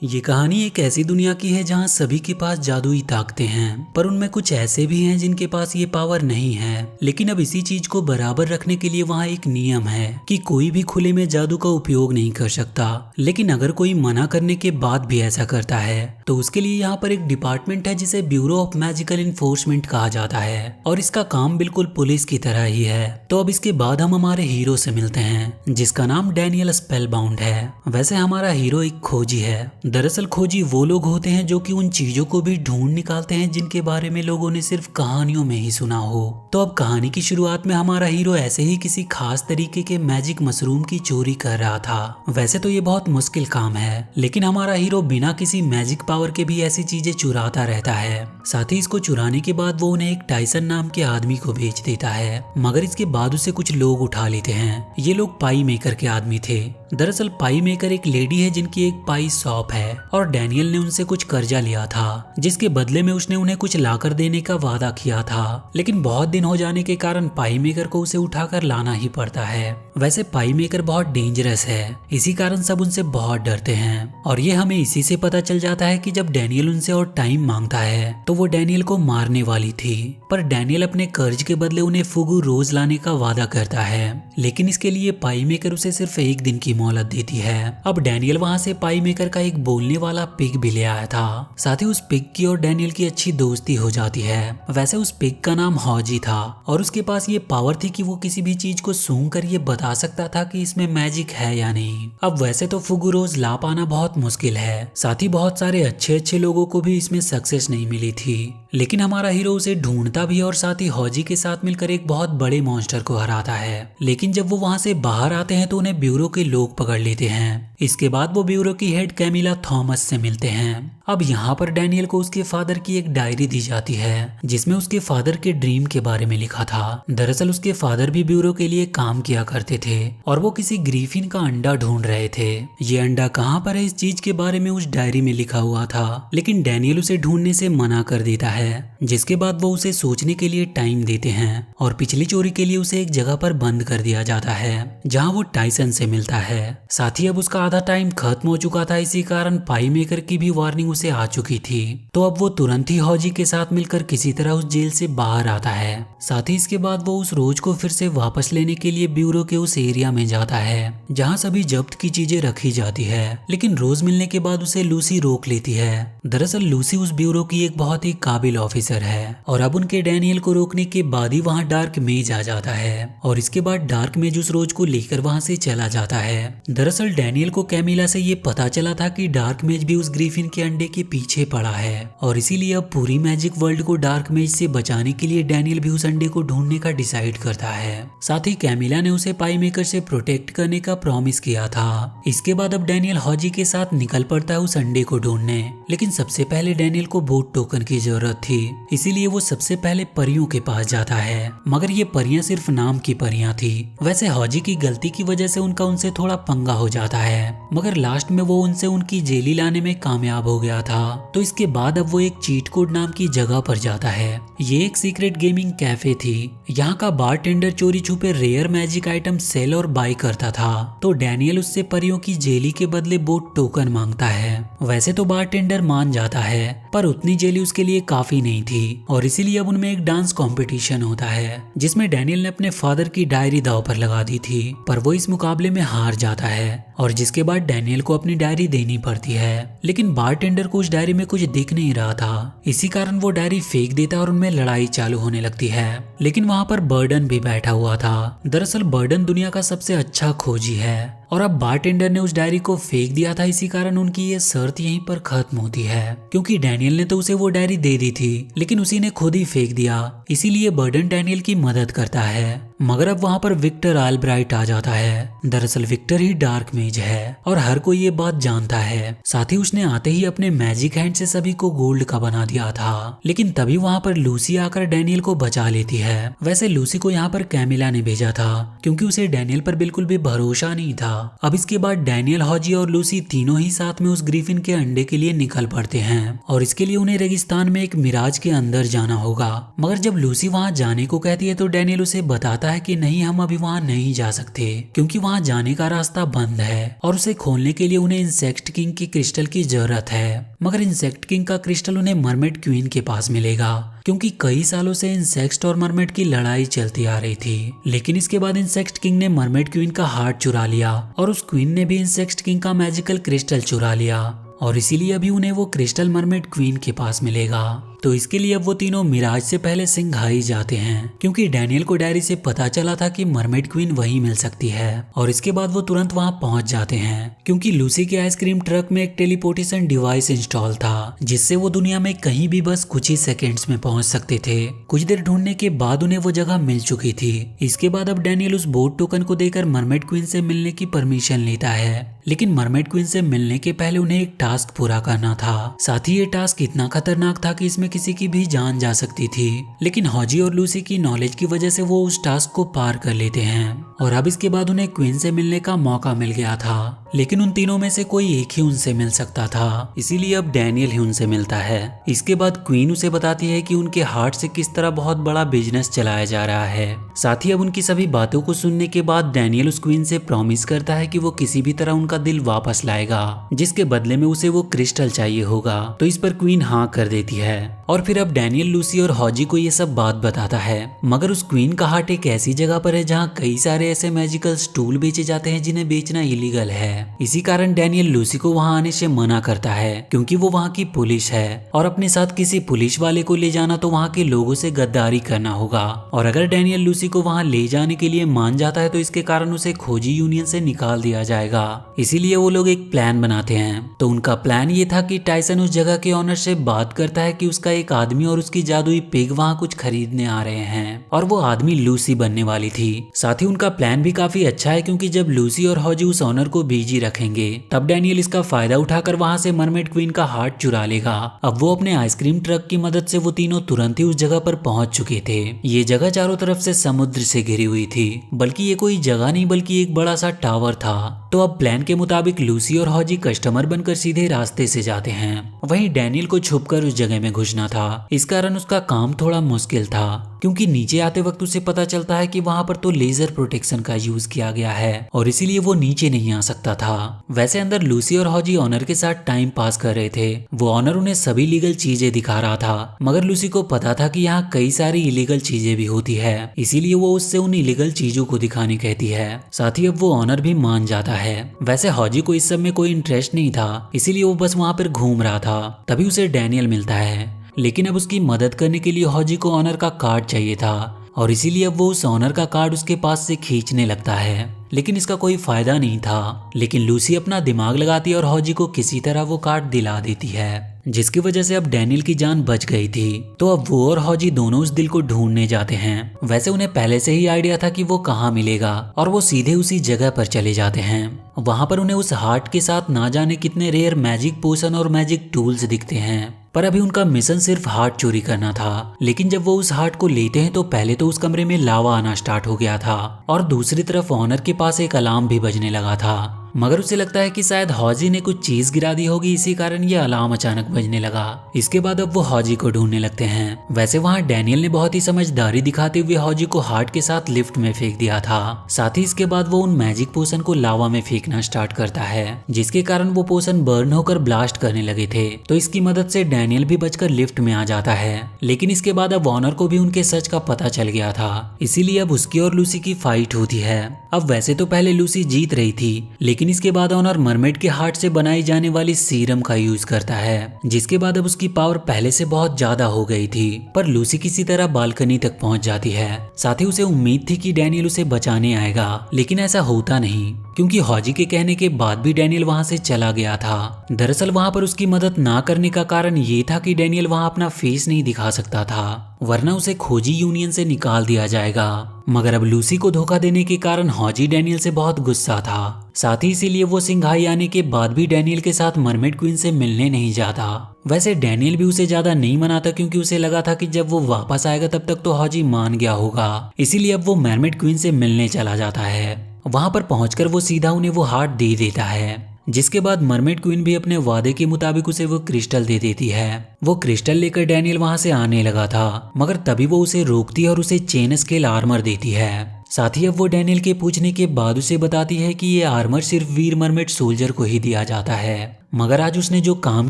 ये कहानी एक ऐसी दुनिया की है जहाँ सभी के पास जादुई ताकतें हैं, पर उनमें कुछ ऐसे भी हैं जिनके पास ये पावर नहीं है। लेकिन अब इसी चीज को बराबर रखने के लिए वहाँ एक नियम है कि कोई भी खुले में जादू का उपयोग नहीं कर सकता। लेकिन अगर कोई मना करने के बाद भी ऐसा करता है तो उसके लिए यहाँ पर एक डिपार्टमेंट है जिसे ब्यूरो ऑफ मैजिकल इन्फोर्समेंट कहा जाता है, और इसका काम बिल्कुल पुलिस की तरह ही है। तो अब इसके बाद हम हमारे हीरो से मिलते हैं जिसका नाम डैनियल स्पेलबाउंड है। वैसे हमारा हीरो एक खोजी है। दरअसल खोजी वो लोग होते हैं जो कि उन चीजों को भी ढूंढ निकालते हैं जिनके बारे में लोगों ने सिर्फ कहानियों में ही सुना हो। तो अब कहानी की शुरुआत में हमारा हीरो ऐसे ही किसी खास तरीके के मैजिक मशरूम की चोरी कर रहा था। वैसे तो ये बहुत मुश्किल काम है, लेकिन हमारा हीरो बिना किसी मैजिक पावर के भी ऐसी चीजें चुराता रहता है। साथ ही इसको चुराने के बाद वो उन्हें एक टाइसन नाम के आदमी को बेच देता है, मगर इसके बाद उसे कुछ लोग उठा लेते हैं। ये लोग पाई मेकर के आदमी थे। दरअसल पाई मेकर एक लेडी है जिनकी एक पाई शॉप है, और डैनियल ने उनसे कुछ कर्जा लिया था जिसके बदले में उसने उन्हें कुछ लाकर देने का वादा किया था। लेकिन बहुत दिन हो जाने के कारण पाई मेकर को उसे उठाकर लाना ही पड़ता है। वैसे पाई मेकर बहुत डेंजरस है, इसी कारण सब उनसे बहुत डरते हैं, और ये हमें इसी से पता चल जाता है कि जब डैनियल उनसे और टाइम मांगता है तो वो डैनियल को मारने वाली थी। पर डैनियल अपने कर्ज के बदले उन्हें फुगू रोज लाने का वादा करता है, लेकिन इसके लिए पाई मेकर उसे सिर्फ एक दिन की मोहलत देती है। अब डैनियल वहाँ से पाई मेकर का एक बोलने वाला पिग भी ले आया था। साथ ही उस पिग की और डैनियल की अच्छी दोस्ती हो जाती है। वैसे उस पिग का नाम हॉजी था, और उसके पास ये पावर थी कि वो किसी भी चीज को सूंघ कर ये बता सकता था कि इसमें मैजिक है या नहीं। अब वैसे तो फुगू रोज ला पाना बहुत मुश्किल है, साथ ही बहुत सारे अच्छे अच्छे लोगों को भी इसमें सक्सेस नहीं मिली थी। लेकिन हमारा हीरो उसे ढूंढता भी और साथ ही हॉजी के साथ मिलकर एक बहुत बड़े मॉन्स्टर को हराता है। लेकिन जब वो वहाँ से बाहर आते हैं तो उन्हें ब्यूरो के लोग पकड़ लेते हैं। इसके बाद वो ब्यूरो की हेड कैमिला थॉमस से मिलते हैं। अब यहाँ पर डैनियल को उसके फादर की एक डायरी दी जाती है जिसमें उसके फादर के ड्रीम के बारे में लिखा था। दरअसल उसके फादर भी ब्यूरो के लिए काम किया करते थे, और वो किसी ग्रीफिन का अंडा ढूंढ रहे थे। ये अंडा कहाँ पर है इस चीज के बारे में उस डायरी में लिखा हुआ था, लेकिन डैनियल उसे ढूंढने से मना कर देता है। जिसके बाद वो उसे सोचने के लिए टाइम देते हैं, और पिछली चोरी के लिए उसे एक जगह पर बंद कर दिया जाता है जहाँ वो टाइसन से मिलता है। साथ ही अब उसका आधा टाइम खत्म हो चुका था, इसी कारण पाई मेकर की भी वार्निंग उसे आ चुकी थी। तो अब वो तुरंत ही हॉजी के साथ मिलकर किसी तरह उस जेल से बाहर आता है। साथ ही इसके बाद वो उस रोज को फिर से वापस लेने के लिए ब्यूरो के उस एरिया में जाता है जहाँ सभी जब्त की चीजें रखी जाती है। लेकिन रोज मिलने के बाद उसे लूसी रोक लेती है। दरअसल लूसी उस ब्यूरो की एक बहुत ही काबिल ऑफिसर है, और अब उनके डैनियल को रोकने के बाद ही वहाँ डार्क मेज आ जाता है, और इसके बाद डार्क मेज उस रोज को लेकर वहाँ से चला जाता है। दरअसल डैनियल को कैमिला से ये पता चला था कि डार्क मेज भी उस ग्रीफिन के अंडे के पीछे पड़ा है, और इसीलिए अब पूरी मैजिक वर्ल्ड को डार्क मेज से बचाने के लिए डैनियल भी उस अंडे को ढूंढने का डिसाइड करता है। साथ ही कैमिला ने उसे पाई मेकर से प्रोटेक्ट करने का प्रॉमिस किया था। इसके बाद अब डैनियल हॉजी के साथ निकल पड़ता है उस अंडे को ढूंढने, लेकिन सबसे पहले डैनियल को वोट टोकन की जरूरत थी, इसीलिए वो सबसे पहले परियों के पास जाता है, मगर ये परियां सिर्फ नाम की परियां थी। वैसे हॉजी की गलती की वजह से उनका उनसे थोड़ा पंगा हो जाता है, मगर लास्ट में वो उनसे उनकी जेली लाने में कामयाब हो गया था। तो इसके बाद अब वो एक चीट कोड नाम की जगह पर जाता है। ये एक सीक्रेट गेमिंग कैफे थी। यहाँ का बारटेंडर चोरी छुपे रेयर मैजिक आइटम सेल और बाय करता था। तो डैनियल उससे परियों की जेली के बदले बोट टोकन मांगता है। वैसे तो बारटेंडर मान जाता है, पर उतनी जेली उसके लिए काफी नहीं थी, और इसीलिए अब उनमें एक डांस कंपटीशन होता है जिसमें डैनियल ने अपने फादर की डायरी दांव पर लगा दी थी, पर वो इस मुकाबले में हार जाता है, और जिसके बाद डैनियल को अपनी डायरी देनी पड़ती है। लेकिन बारटेंडर को उस डायरी में कुछ दिख नहीं रहा था, इसी कारण वो डायरी फेंक देता और उनमें लड़ाई चालू होने लगती है। लेकिन वहाँ पर बर्डन भी बैठा हुआ था। दरअसल बर्डन दुनिया का सबसे अच्छा खोजी है, और अब बारटेंडर ने उस डायरी को फेंक दिया था, इसी कारण उनकी ये शर्त यहीं पर खत्म होती है, क्योंकि डैनियल ने तो उसे वो डायरी दे दी थी, लेकिन उसी ने खुद ही फेंक दिया। इसीलिए बर्डन डैनियल की मदद करता है, मगर अब वहाँ पर विक्टर आलब्राइट आ जाता है। दरअसल विक्टर ही डार्क मेज है, और हर कोई ये बात जानता है। साथ ही उसने आते ही अपने मैजिक हैंड से सभी को गोल्ड का बना दिया था। लेकिन तभी वहाँ पर लूसी आकर डैनियल को बचा लेती है। वैसे लूसी को यहाँ पर कैमिला ने भेजा था, क्योंकि उसे डैनियल पर बिल्कुल भी भरोसा नहीं था। अब इसके बाद डैनियल, हॉजी और लूसी तीनों ही साथ में उस ग्रिफिन के अंडे के लिए निकल पड़ते हैं और इसके लिए उन्हें रेगिस्तान में एक मिराज के अंदर जाना होगा। मगर जब लूसी वहां जाने को कहती है तो डैनियल उसे बताता है कि नहीं, हम अभी वहां नहीं जा सकते क्योंकि वहां जाने का रास्ता बंद है और उसे खोलने के लिए उन्हें इंसेक्ट किंग की क्रिस्टल की जरूरत है। मगर इंसेक्ट किंग का क्रिस्टल उन्हें मरमेड क्वीन के पास मिलेगा क्योंकि कई सालों से इंसेक्ट और मरमेड की लड़ाई चलती आ रही थी। लेकिन इसके बाद इंसेक्ट किंग ने मरमेड क्वीन का हार्ट चुरा लिया और उस क्वीन ने भी इंसेक्ट किंग का मैजिकल क्रिस्टल चुरा लिया और इसीलिए अभी उन्हें वो क्रिस्टल मरमेड क्वीन के पास मिलेगा। तो इसके लिए अब वो तीनों मिराज से पहले सिंघाई जाते हैं क्योंकि डैनियल को डायरी से पता चला था कि मरमेड क्वीन वहीं मिल सकती है और इसके बाद वो तुरंत वहां पहुंच जाते हैं क्योंकि लूसी के आइसक्रीम ट्रक में एक टेलीपोर्टेशन डिवाइस इंस्टॉल था जिससे वो दुनिया में कहीं भी बस कुछ ही सेकेंड्स में पहुंच सकते थे। कुछ देर ढूंढने के बाद उन्हें वो जगह मिल चुकी थी। इसके बाद अब डैनियल उस बोट टोकन को देकर मरमेड क्वीन से मिलने की परमिशन लेता है, लेकिन मरमेड क्वीन से मिलने के पहले उन्हें एक टास्क पूरा करना था। साथ ही ये टास्क इतना खतरनाक था कि इसमें किसी की भी जान जा सकती थी, लेकिन हॉजी और लूसी की नॉलेज की वजह से वो उस टास्क को पार कर लेते हैं और अब इसके बाद उन्हें क्वीन से मिलने का मौका मिल गया था। लेकिन उन तीनों में से कोई एक ही उनसे मिल सकता था, इसीलिए अब डैनियल ही उनसे मिलता है। इसके बाद क्वीन उसे बताती है कि उनके हार्ट से किस तरह बहुत बड़ा बिजनेस चलाया जा रहा है। साथ ही अब उनकी सभी बातों को सुनने के बाद डैनियल उस क्वीन से प्रॉमिस करता है कि वो किसी भी तरह उनका दिल वापस लाएगा, जिसके बदले में उसे वो क्रिस्टल चाहिए होगा। तो इस पर क्वीन हाँ कर देती है और फिर अब डैनियल लूसी और हॉजी को ये सब बात बताता है। मगर उस क्वीन का हार्ट एक ऐसी जगह पर है जहाँ कई सारे ऐसे मैजिकल स्टूल बेचे जाते हैं जिन्हें बेचना इलीगल है। इसी कारण डैनियल लूसी को वहाँ आने से मना करता है क्योंकि वो वहाँ की पुलिस है और अपने साथ किसी पुलिस वाले को ले जाना तो वहाँ के लोगों से गद्दारी करना होगा। और अगर डैनियल लूसी को वहाँ ले जाने के लिए मान जाता है तो इसके कारण उसे खोजी यूनियन से निकाल दिया जाएगा। इसीलिए वो लोग एक प्लान बनाते हैं। तो उनका प्लान ये था कि टाइसन उस जगह के ऑनर से बात करता है कि उसका एक आदमी और उसकी जादुई पिग वहाँ कुछ खरीदने आ रहे हैं और वो आदमी लूसी बनने वाली थी। साथ ही उनका प्लान भी काफी अच्छा है क्योंकि जब लूसी और हॉजी उस ऑनर को बिजी रखेंगे तब डैनियल इसका फायदा उठाकर वहाँ से मरमेड क्वीन का हार्ट चुरा लेगा। अब वो अपने आइसक्रीम ट्रक की मदद से वो तीनों तुरंत ही उस जगह पर पहुंच चुके थे। ये जगह चारों तरफ से समुद्र से घिरी हुई थी, बल्कि ये कोई जगह नहीं बल्कि एक बड़ा सा टावर था। तो अब प्लान के मुताबिक लूसी और हॉजी कस्टमर बनकर सीधे रास्ते से जाते हैं। वहीं डैनियल को छुपकर उस जगह में घुसना था, इस कारण उसका काम थोड़ा मुश्किल था क्योंकि नीचे आते वक्त उसे पता चलता है कि वहां पर तो लेजर प्रोटेक्शन का यूज किया गया है और इसीलिए वो नीचे नहीं आ सकता था। वैसे अंदर लूसी और हॉजी ऑनर के साथ टाइम पास कर रहे थे। वो ऑनर उन्हें सभी लीगल चीजें दिखा रहा था, मगर लूसी को पता था कि यहाँ कई सारी इलीगल चीजें भी होती है, इसीलिए वो उससे उन इलीगल चीजों को दिखाने कहती है। साथ ही अब वो ऑनर भी मान जाता है। वैसे हॉजी को इस सब में कोई इंटरेस्ट नहीं था, इसीलिए वो बस वहां पर घूम रहा था। तभी उसे डैनियल मिलता है, लेकिन अब उसकी मदद करने के लिए हॉजी को ऑनर का कार्ड चाहिए था और इसीलिए अब वो उस ऑनर का कार्ड उसके पास से खींचने लगता है, लेकिन इसका कोई फायदा नहीं था। लेकिन लूसी अपना दिमाग लगाती है और हॉजी को किसी तरह वो कार्ड दिला देती है, जिसकी वजह से अब डैनियल की जान बच गई थी। तो अब वो और हॉजी दोनों उस दिल को ढूंढने जाते हैं। वैसे उन्हें पहले से ही आइडिया था कि वो कहाँ मिलेगा और वो सीधे उसी जगह पर चले जाते हैं। वहां पर उन्हें उस हार्ट के साथ ना जाने कितने रेयर मैजिक पोशन और मैजिक टूल्स दिखते हैं, पर अभी उनका मिशन सिर्फ हार्ट चोरी करना था। लेकिन जब वो उस हार्ट को लेते हैं तो पहले तो उस कमरे में लावा आना स्टार्ट हो गया था और दूसरी तरफ ऑनर के पास एक अलार्म भी बजने लगा था। मगर उसे लगता है कि शायद हॉजी ने कुछ चीज गिरा दी होगी, इसी कारण ये अलार्म अचानक बजने लगा। इसके बाद अब वो हॉजी को ढूंढने लगते हैं। वैसे वहाँ डैनियल ने बहुत ही समझदारी दिखाते हुए हॉजी को हार्ट के साथ लिफ्ट में फेंक दिया था। साथ ही इसके बाद वो उन मैजिक पोशन को लावा में फेंकना स्टार्ट करता है, जिसके कारण वो पोशन बर्न होकर ब्लास्ट करने लगे थे। तो इसकी मदद से डैनियल भी बचकर लिफ्ट में आ जाता है। लेकिन इसके बाद अब ऑनर को भी उनके सच का पता चल गया था, इसीलिए अब उसकी और लूसी की फाइट होती है। अब वैसे तो पहले लूसी जीत रही थी, लेकिन इसके बाद ऑनर मरमेड के हार्ट से बनाई जाने वाली सीरम का यूज करता है, जिसके बाद अब उसकी पावर पहले से बहुत ज्यादा हो गई थी। पर लूसी किसी तरह बालकनी तक पहुंच जाती है। साथ ही उसे उम्मीद थी कि डैनियल उसे बचाने आएगा, लेकिन ऐसा होता नहीं क्योंकि हॉजी के कहने के बाद भी डैनियल वहां से चला गया था। दरअसल वहां पर उसकी मदद ना करने का कारण ये था कि डैनियल वहां अपना फेस नहीं दिखा सकता था, वरना उसे खोजी यूनियन से निकाल दिया जाएगा। मगर अब लूसी को धोखा देने के कारण हॉजी डैनियल से बहुत गुस्सा था। साथ ही इसीलिए वो सिंघाई आने के बाद भी डैनियल के साथ मरमेड क्वीन से मिलने नहीं जाता। वैसे डैनियल भी उसे ज्यादा नहीं मनाता क्योंकि उसे लगा था कि जब वो वापस आएगा तब तक तो हॉजी मान गया होगा, इसीलिए अब वो मरमेड क्वीन से मिलने चला जाता है। वहां पर पहुंचकर वो सीधा उन्हें वो हार्ट दे देता है, जिसके बाद मरमेड क्वीन भी अपने वादे के मुताबिक उसे वो क्रिस्टल दे देती है। वो क्रिस्टल लेकर डैनियल वहां से आने लगा था, मगर तभी वो उसे रोकती है और उसे चेन स्केल आर्मर देती है। साथ ही अब वो डैनियल के पूछने के बाद उसे बताती है कि ये आर्मर सिर्फ वीर मरमेड सोल्जर को ही दिया जाता है, मगर आज उसने जो काम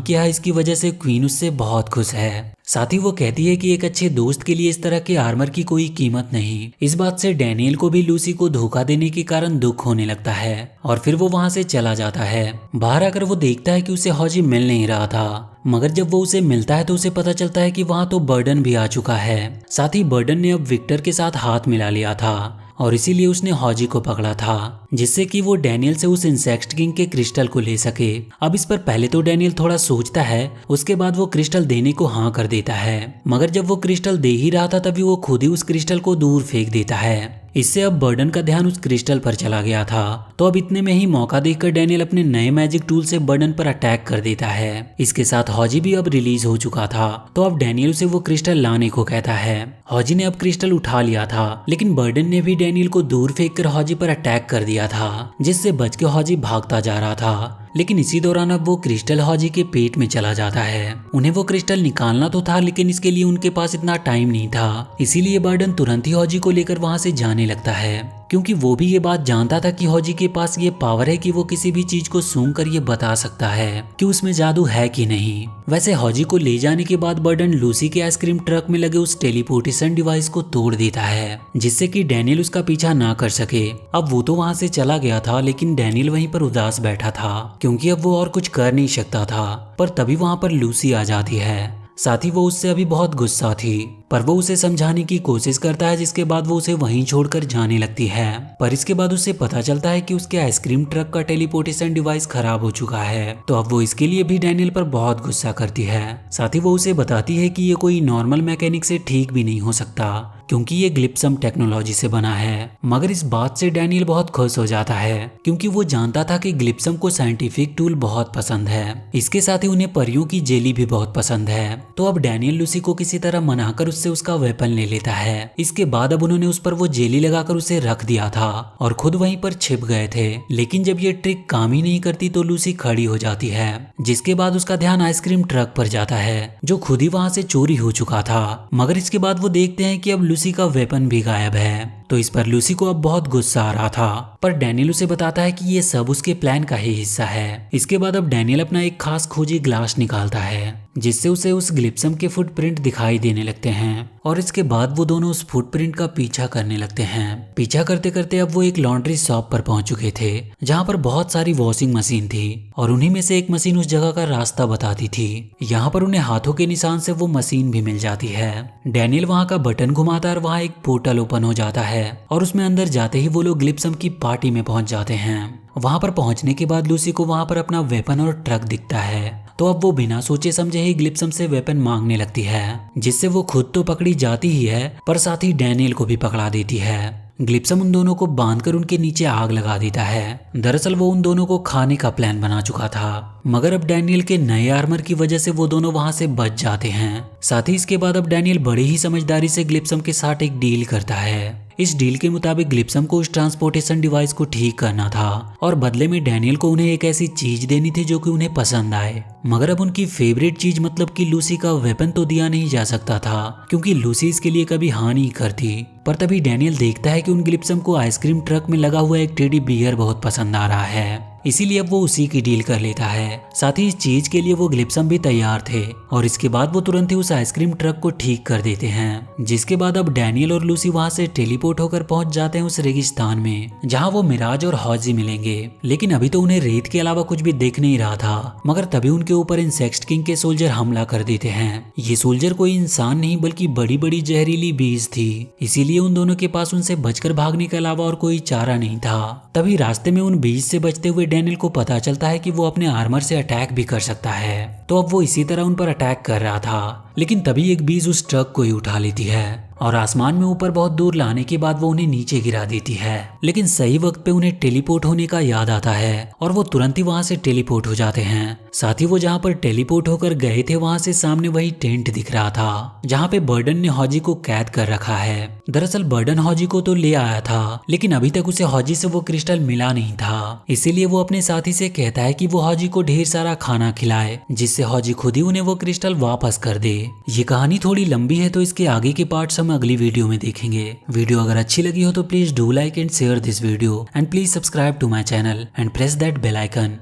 किया है इसकी वजह से क्वीन उससे बहुत खुश है। साथ ही वो कहती है कि एक अच्छे दोस्त के लिए इस तरह के आर्मर की कोई कीमत नहीं। इस बात से डैनियल को भी लूसी को धोखा देने के कारण दुख होने लगता है और फिर वो वहां से चला जाता है। बाहर आकर वो देखता है कि उसे हौजी मिल नहीं रहा था, मगर जब वो उसे मिलता है तो उसे पता चलता है कि वहां तो बर्डन भी आ चुका है। साथ ही बर्डन ने अब विक्टर के साथ हाथ मिला लिया था और इसीलिए उसने हौजी को पकड़ा था, जिससे कि वो डैनियल से उस इंसेक्ट किंग के क्रिस्टल को ले सके। अब इस पर पहले तो डैनियल थोड़ा सोचता है, उसके बाद वो क्रिस्टल देने को हाँ कर देता है, मगर जब वो क्रिस्टल दे ही रहा था तभी वो खुद ही उस क्रिस्टल को दूर फेंक देता है। इससे अब बर्डन का ध्यान उस क्रिस्टल पर चला गया था। तो अब इतने में ही मौका देखकर डैनियल अपने नए मैजिक टूल से बर्डन पर अटैक कर देता है। इसके साथ हौजी भी अब रिलीज हो चुका था, तो अब डैनियल उसे वो क्रिस्टल लाने को कहता है। हौजी ने अब क्रिस्टल उठा लिया था, लेकिन बर्डन ने भी डैनियल को दूर फेंककर हौजी पर अटैक कर दिया था, जिससे बच के हौजी भागता जा रहा था। लेकिन इसी दौरान अब वो क्रिस्टल हौजी के पेट में चला जाता है। उन्हें वो क्रिस्टल निकालना तो था, लेकिन इसके लिए उनके पास इतना टाइम नहीं था, इसीलिए बर्डन तुरंत ही हौजी को लेकर वहां से जाने लगता है, क्योंकि वो भी ये बात जानता था कि हौजी के पास ये पावर है कि वो किसी भी चीज को सूंघ कर ये बता सकता है कि उसमें जादू है कि नहीं। वैसे हौजी को ले जाने के बाद बर्डन लूसी के आइसक्रीम ट्रक में लगे उस टेलीपोर्टेशन डिवाइस को तोड़ देता है, जिससे कि डैनियल उसका पीछा ना कर सके। अब वो तो वहां से चला गया था, लेकिन डैनियल वहीं पर उदास बैठा था, क्योंकि अब वो और कुछ कर नहीं सकता था। पर तभी वहां पर लूसी आ जाती है। साथ ही वो उससे अभी बहुत गुस्सा थी, पर वो उसे समझाने की कोशिश करता है, जिसके बाद वो उसे वहीं छोड़कर जाने लगती है। पर इसके बाद उसे पता चलता है कि उसके आइसक्रीम ट्रक का टेलीपोर्टेशन डिवाइस खराब हो चुका है, तो अब वो इसके लिए भी डैनियल पर बहुत गुस्सा करती है। साथ ही वो उसे बताती है कि ये कोई नॉर्मल मैकेनिक से ठीक भी नहीं हो सकता, क्योंकि ये ग्लिप्सम टेक्नोलॉजी से बना है। मगर इस बात से डैनियल बहुत खुश हो जाता है, क्योंकि वो जानता था कि ग्लिप्सम को साइंटिफिक टूल बहुत पसंद है। इसके साथ ही उन्हें परियों की जेली भी बहुत पसंद है। तो अब डैनियल लूसी को किसी तरह मनाकर उससे उसका वेपन ले लेता है। इसके बाद अब उन्होंने उस पर वो जेली लगाकर उसे रख दिया था और खुद वहीं पर छिप गए थे। लेकिन जब ये ट्रिक काम ही नहीं करती तो लूसी खड़ी हो जाती है, जिसके बाद उसका ध्यान आइसक्रीम ट्रक पर जाता है, जो खुद ही वहां से चोरी हो चुका था। मगर इसके बाद वो देखते हैं कि अब लूसी का वेपन भी गायब है। तो इस पर लूसी को अब बहुत गुस्सा आ रहा था, पर डैनियल उसे बताता है कि ये सब उसके प्लान का ही हिस्सा है। इसके बाद अब डैनियल अपना एक खास खोजी ग्लास निकालता है, जिससे उसे उस ग्लिप्सम के फुटप्रिंट दिखाई देने लगते हैं, और इसके बाद वो दोनों उस फुटप्रिंट का पीछा करने लगते हैं। पीछा करते करते अब वो एक लॉन्ड्री शॉप पर पहुंच चुके थे, जहां पर बहुत सारी वॉशिंग मशीन थी, और उन्हीं में से एक मशीन उस जगह का रास्ता बताती थी। यहाँ पर उन्हें हाथों के निशान से वो मशीन भी मिल जाती है। डैनियल वहाँ का बटन घुमाता है और वहाँ एक पोर्टल ओपन हो जाता है, और उसमें अंदर जाते ही वो लोग ग्लिप्सम की पार्टी में पहुंच जाते हैं। वहां पर पहुंचने के बाद लूसी को वहां पर अपना वेपन और ट्रक दिखता है, तो अब वो बिना सोचे समझे ही ग्लिप्सम से वेपन मांगने लगती है, जिससे वो खुद तो पकड़ी जाती ही है, पर साथ ही डैनियल को भी पकड़ा देती है। ग्लिप्सम उन दोनों को बांधकर उनके नीचे आग लगा देता है। दरअसल वो उन दोनों को खाने का प्लान बना चुका था, मगर अब डैनियल के नए आर्मर की वजह से वो दोनों वहां से बच जाते हैं। साथ ही इसके बाद अब डैनियल बड़ी ही समझदारी से ग्लिप्सम के साथ एक डील करता है। इस डील के मुताबिक ग्लिप्सम को उस ट्रांसपोर्टेशन डिवाइस को ठीक करना था, और बदले में डैनियल को उन्हें एक ऐसी चीज देनी थी जो कि उन्हें पसंद आए। मगर अब उनकी फेवरेट चीज मतलब कि लूसी का वेपन तो दिया नहीं जा सकता था, क्योंकि लूसी इसके लिए कभी हाँ नहीं करती। पर तभी डैनियल देखता है कि उन ग्लिप्सम को आइसक्रीम ट्रक में लगा हुआ एक टेडी बियर बहुत पसंद आ रहा है, इसीलिए अब वो उसी की डील कर लेता है। साथ ही इस चीज के लिए वो ग्लिप्सम भी तैयार थे, और इसके बाद वो तुरंत ही उस आइसक्रीम ट्रक को ठीक कर देते हैं। जिसके बाद अब डैनियल और लूसी वहां से टेलीपोर्ट होकर पहुंच जाते हैं उस रेगिस्तान में, जहां वो मिराज और हौजी मिलेंगे। लेकिन अभी तो उन्हें रेत के अलावा कुछ भी दिख नहीं रहा था, मगर तभी उनके ऊपर इंसेक्ट किंग के सोल्जर हमला कर देते हैं। ये सोल्जर कोई इंसान नहीं बल्कि बड़ी बड़ी जहरीली बीज थी, इसीलिए उन दोनों के पास उनसे बचकर भागने के अलावा और कोई चारा नहीं था। तभी रास्ते में उन बीज से बचते हुए डैनियल को पता चलता है कि वो अपने आर्मर से अटैक भी कर सकता है, तो अब वो इसी तरह उन पर अटैक कर रहा था। लेकिन तभी एक बीज उस ट्रक को ही उठा लेती है और आसमान में ऊपर बहुत दूर लाने के बाद वो उन्हें नीचे गिरा देती है। लेकिन सही वक्त पे उन्हें टेलीपोर्ट होने का याद आता है और वो तुरंत ही वहां से टेलीपोर्ट हो जाते हैं। साथ ही वो जहाँ पर टेलीपोर्ट होकर गए थे वहां से सामने वही टेंट दिख रहा था जहाँ पे बर्डन ने हॉजी को कैद कर रखा है। दरअसल बर्डन हॉजी को तो ले आया था, लेकिन अभी तक उसे हॉजी से वो क्रिस्टल मिला नहीं था। इसीलिए वो अपने साथी से कहता है कि वो हॉजी को ढेर सारा खाना खिलाए, जिससे हॉजी खुद ही उन्हें वो क्रिस्टल वापस कर दे। ये कहानी थोड़ी लंबी है तो इसके आगे के पार्ट्स हम अगली वीडियो में देखेंगे। वीडियो अगर अच्छी लगी हो तो please do like and share this video and please subscribe to my channel and press that bell icon.